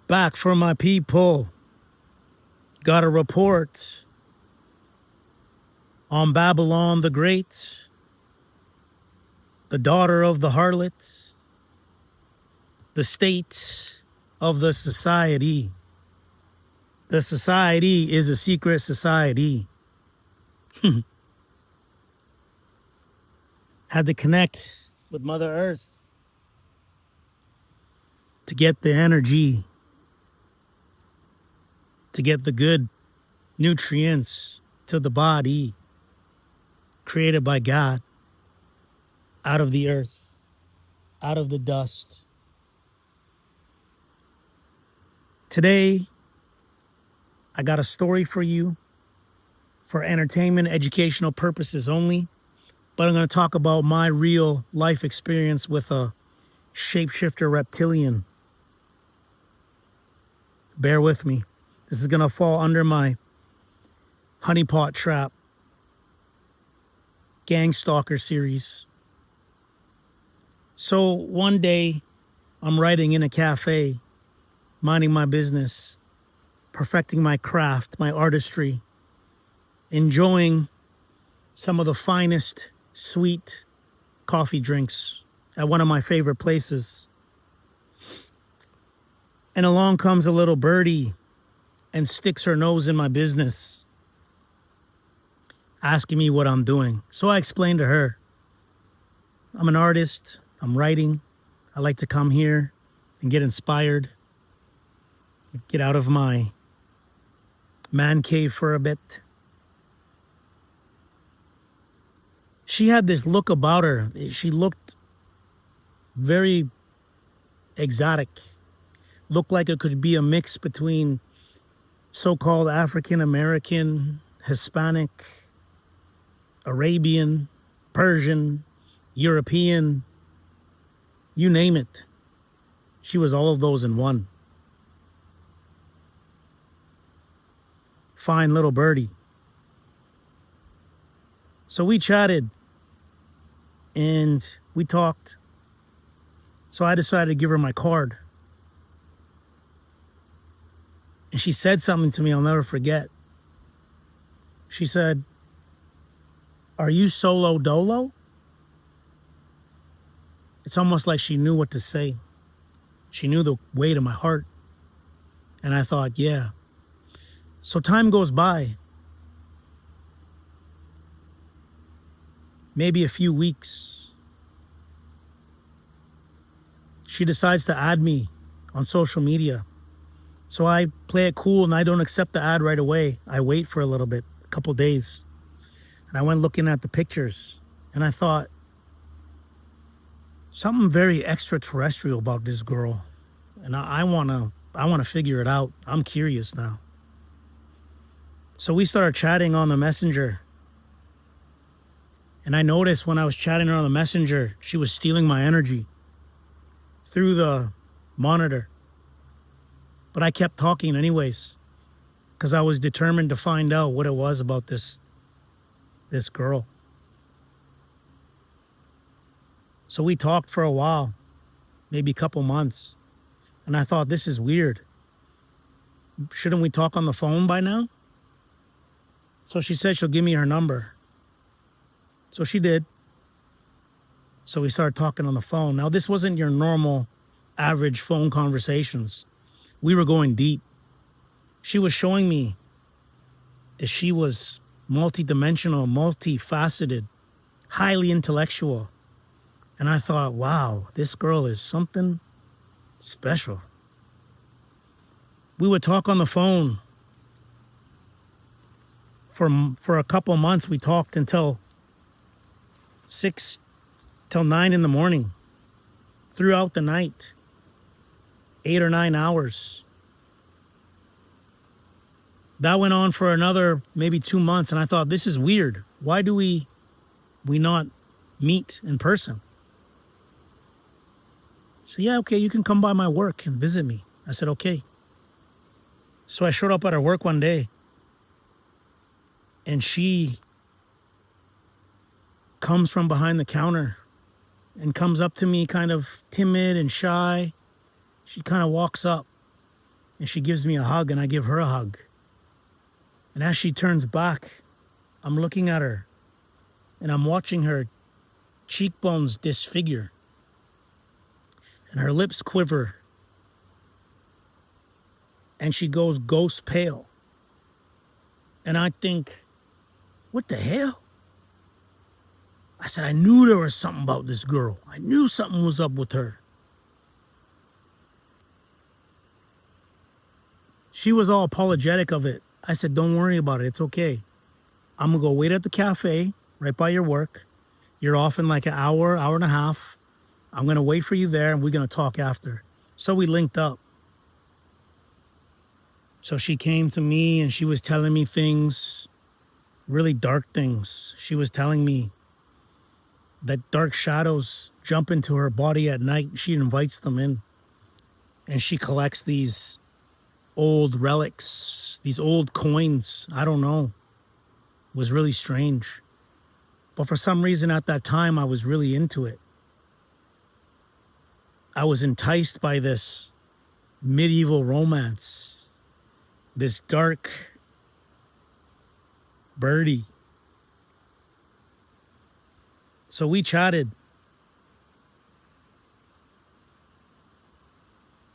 Back for my people. Got a report on Babylon the Great, the daughter of the harlot, the state of the society. The society is a secret society. Had to connect with Mother Earth to get the energy, to get the good nutrients to the body created by God out of the earth, out of the dust. Today, I got a story for you for entertainment, educational purposes only, but I'm going to talk about my real life experience with a shapeshifter reptilian. Bear with me. This is going to fall under my honeypot trap Gangstalker series. So one day, I'm writing in a cafe, minding my business, perfecting my craft, my artistry, enjoying some of the finest sweet coffee drinks at one of my favorite places. And along comes a little birdie and sticks her nose in my business, asking me what I'm doing. So I explained to her, I'm an artist, I'm writing, I like to come here and get inspired, get out of my man cave for a bit. She had this look about her. She looked very exotic. Looked like it could be a mix between so-called African American, Hispanic, Arabian, Persian, European, you name it. She was all of those in one. Fine little birdie. So we chatted and we talked. So I decided to give her my card. And she said something to me I'll never forget. She said, "Are you solo dolo?" It's almost like she knew what to say. She knew the way to my heart. And I thought, yeah. So time goes by. Maybe a few weeks. She decides to add me on social media. So I play it cool and I don't accept the ad right away. I wait for a little bit, a couple days. And I went looking at the pictures and I thought, something very extraterrestrial about this girl. And I wanna figure it out. I'm curious now. So we started chatting on the messenger. And I noticed when I was chatting her on the messenger, she was stealing my energy through the monitor. But I kept talking anyways, because I was determined to find out what it was about this girl. So we talked for a while, maybe a couple months. And I thought, this is weird. Shouldn't we talk on the phone by now? So she said she'll give me her number. So she did. So we started talking on the phone. Now, this wasn't your normal, average phone conversations. We were going deep. She was showing me that she was multidimensional, multifaceted, highly intellectual. And I thought, wow, this girl is something special. We would talk on the phone. For a couple months, we talked until 6 till 9 in the morning, throughout the night, 8 or 9 hours. That went on for another maybe 2 months, and I thought, this is weird. Why do we not meet in person? So yeah, okay, you can come by my work and visit me. I said, okay. So I showed up at her work one day, and she comes from behind the counter and comes up to me kind of timid and shy. She kind of walks up And she gives me a hug, and I give her a hug. And as she turns back, I'm looking at her, and I'm watching her cheekbones disfigure, and her lips quiver, and she goes ghost pale. And I think, what the hell? I said, I knew there was something about this girl. I knew something was up with her. She was all apologetic of it. I said, don't worry about it. It's okay. I'm going to go wait at the cafe right by your work. You're off in like an hour, hour and a half. I'm going to wait for you there, and we're going to talk after. So we linked up. So she came to me, and she was telling me things, really dark things. She was telling me that dark shadows jump into her body at night. She invites them in, and she collects these old relics, these old coins. I don't know. It was really strange. But for some reason at that time, I was really into it. I was enticed by this medieval romance, this dark birdie. So we chatted.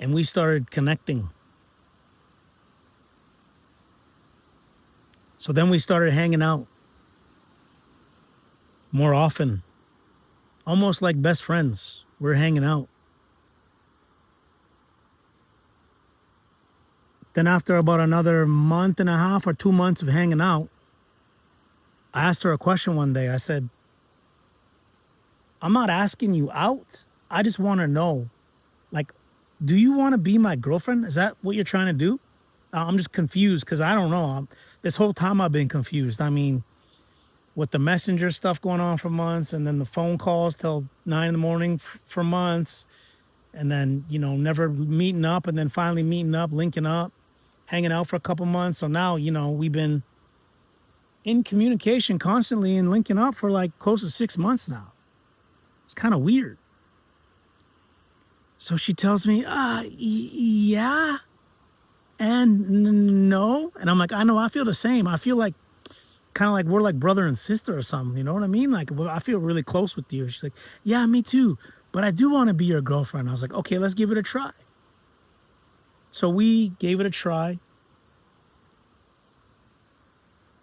And we started connecting. So then we started hanging out more often, almost like best friends. We're hanging out. Then after about another month and a half or 2 months of hanging out, I asked her a question one day. I said, I'm not asking you out. I just want to know, like, do you want to be my girlfriend? Is that what you're trying to do? I'm just confused because I don't know. This whole time I've been confused. I mean, with the messenger stuff going on for months, and then the phone calls till 9 in the morning for months, and then, you know, never meeting up, and then finally meeting up, linking up, hanging out for a couple months. So now, you know, we've been in communication constantly and linking up for like close to 6 months now. It's kind of weird. So she tells me, yeah, and no. And I'm like, I know, I feel the same. I feel like kind of like we're like brother and sister or something. You know what I mean? Like, I feel really close with you. She's like, yeah, me too. But I do want to be your girlfriend. I was like, okay, let's give it a try. So we gave it a try.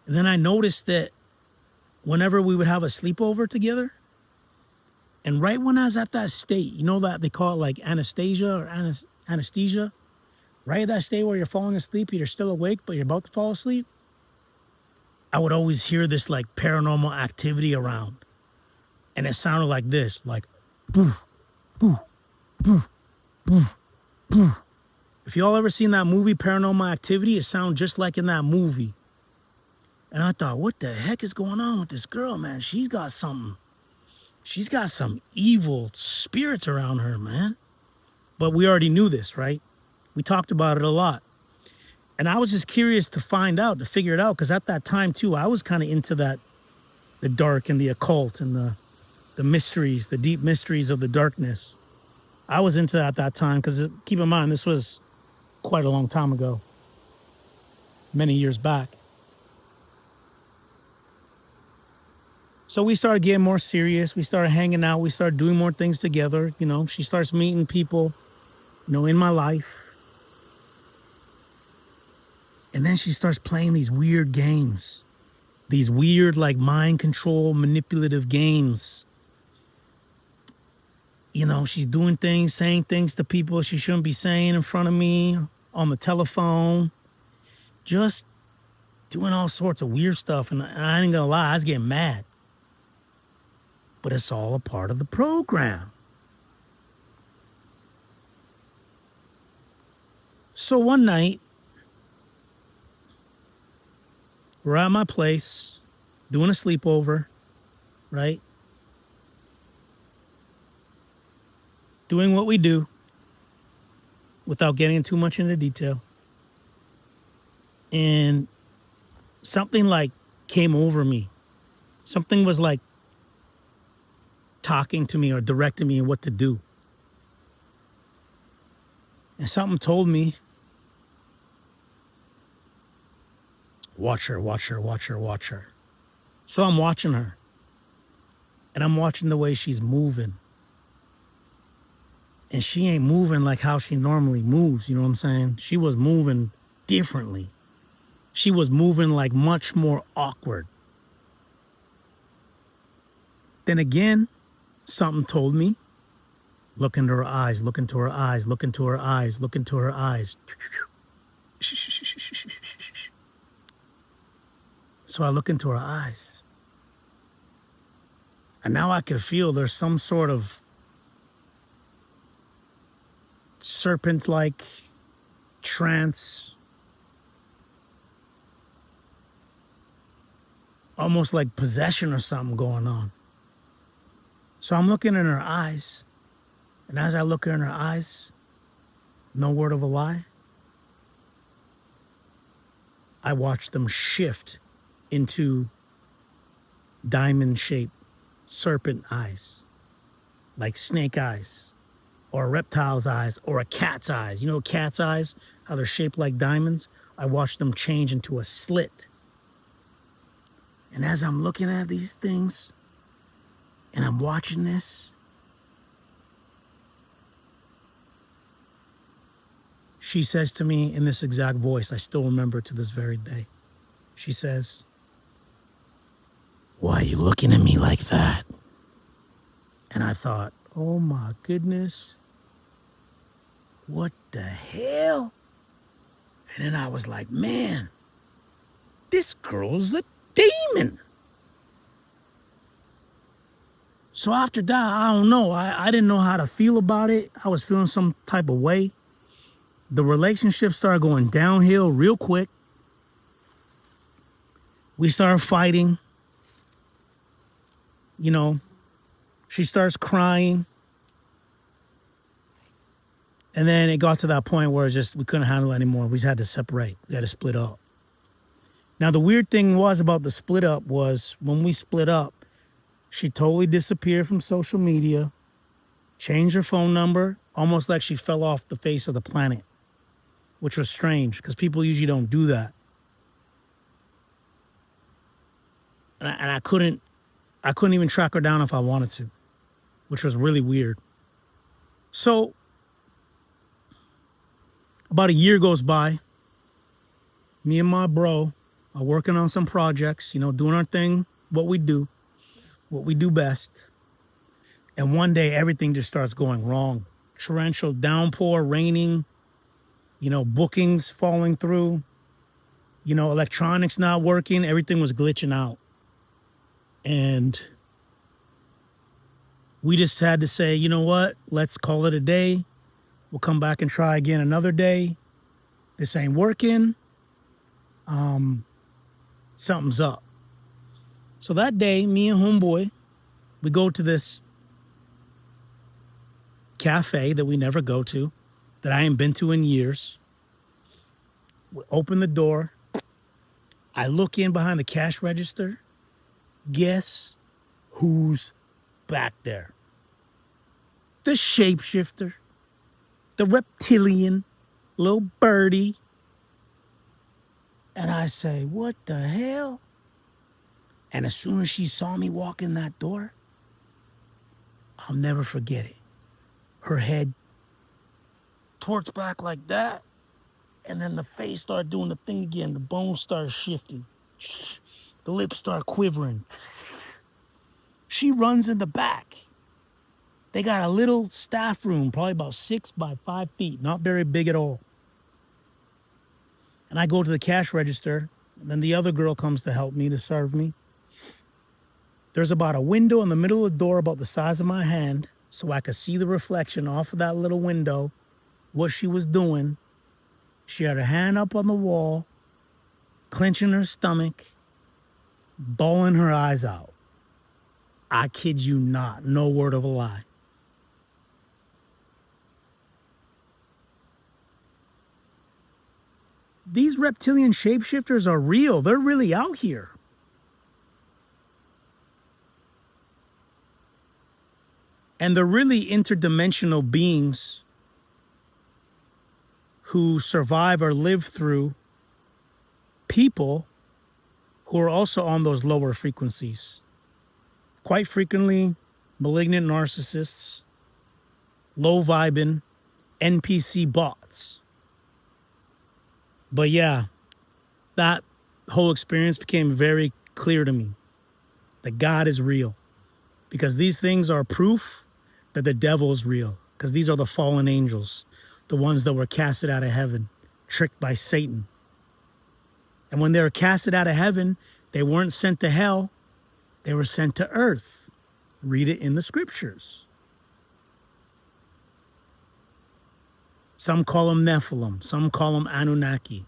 And then I noticed that whenever we would have a sleepover together, and right when I was at that state, you know that they call it like anesthesia or anesthesia, right at that state where you're falling asleep, you're still awake, but you're about to fall asleep, I would always hear this like paranormal activity around. And it sounded like this, like, boo, boo, boo, boo, boo. If y'all ever seen that movie, Paranormal Activity, it sounded just like in that movie. And I thought, what the heck is going on with this girl, man? She's got something. She's got some evil spirits around her, man. But we already knew this, right? We talked about it a lot. And I was just curious to find out, to figure it out. Because at that time, too, I was kind of into that, the dark and the occult and the mysteries, the deep mysteries of the darkness. I was into that at that time. Because keep in mind, this was quite a long time ago. Many years back. So we started getting more serious. We started hanging out. We started doing more things together. You know, she starts meeting people, you know, in my life. And then she starts playing these weird games. These weird, like, mind control, manipulative games. You know, she's doing things, saying things to people she shouldn't be saying in front of me, on the telephone. Just doing all sorts of weird stuff. And I ain't gonna lie, I was getting mad. But it's all a part of the program. So one night, we're at my place, doing a sleepover, right? Doing what we do, without getting too much into detail. And something like came over me. Something was like talking to me or directing me in what to do. And something told me Watch her, watch her, watch her, watch her. So I'm watching her. And I'm watching the way she's moving. And she ain't moving like how she normally moves, you know what I'm saying? She was moving differently. She was moving like much more awkward. Then again, something told me, look into her eyes, look into her eyes, look into her eyes, look into her eyes. So I look into her eyes. And now I can feel there's some sort of serpent-like trance, almost like possession or something going on. So I'm looking in her eyes, and as I look in her eyes, no word of a lie, I watch them shift into diamond-shaped serpent eyes, like snake eyes, or a reptile's eyes, or a cat's eyes. You know cat's eyes, how they're shaped like diamonds? I watched them change into a slit. And as I'm looking at these things, and I'm watching this, she says to me in this exact voice, I still remember to this very day. She says, "Why are you looking at me like that?" And I thought, oh my goodness, what the hell? And then I was like, man, this girl's a demon. So after that, I don't know. I didn't know how to feel about it. I was feeling some type of way. The relationship started going downhill real quick. We started fighting. You know, she starts crying. And then it got to that point where it's just, we couldn't handle it anymore. We just had to separate. We had to split up. Now, the weird thing was about the split up was when we split up, she totally disappeared from social media, changed her phone number, almost like she fell off the face of the planet, which was strange because people usually don't do that. And I couldn't even track her down if I wanted to, which was really weird. So about a year goes by. Me and my bro are working on some projects, you know, doing our thing, what we do best. And one day everything just starts going wrong. Torrential downpour, raining, you know, bookings falling through, you know, electronics not working. Everything was glitching out. And we just had to say, you know what, let's call it a day. We'll come back and try again another day. This ain't working. Something's up. So that day, me and homeboy, we go to this cafe that we never go to, that I ain't been to in years. We open the door. I look in behind the cash register. Guess who's back there? The shapeshifter, the reptilian, little birdie. And I say, what the hell? And as soon as she saw me walk in that door, I'll never forget it. Her head torts back like that. And then the face started doing the thing again. The bones started shifting. The lips start quivering. She runs in the back. They got a little staff room, probably about 6 by 5 feet, not very big at all. And I go to the cash register, and then the other girl comes to help me, to serve me. There's about a window in the middle of the door about the size of my hand, so I could see the reflection off of that little window, what she was doing. She had her hand up on the wall, clenching her stomach, bawling her eyes out. I kid you not, no word of a lie. These reptilian shapeshifters are real. They're really out here. And they're really interdimensional beings who survive or live through people who are also on those lower frequencies. Quite frequently, malignant narcissists, low vibing, NPC bots. But yeah, that whole experience became very clear to me that God is real, because these things are proof that the devil is real, because these are the fallen angels, the ones that were casted out of heaven, tricked by Satan. And when they were casted out of heaven, they weren't sent to hell, they were sent to earth. Read it in the scriptures. Some call them Nephilim, some call them Anunnaki,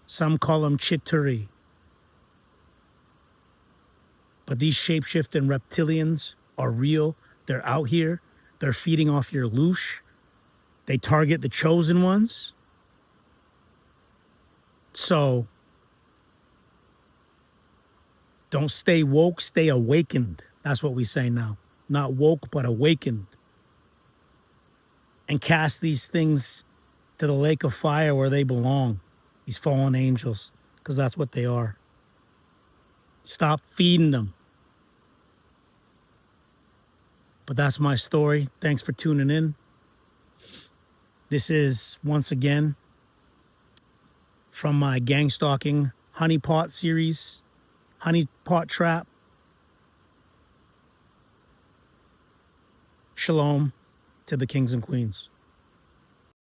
some call them Chituri. But these shape-shifting reptilians are real. They're out here. They're feeding off your loosh. They target the chosen ones. So don't stay woke, stay awakened. That's what we say now. Not woke, but awakened. And cast these things to the lake of fire where they belong. These fallen angels, because that's what they are. Stop feeding them. But that's my story. Thanks for tuning in. This is, once again, from my gang stalking honeypot series, honeypot trap. Shalom to the kings and queens.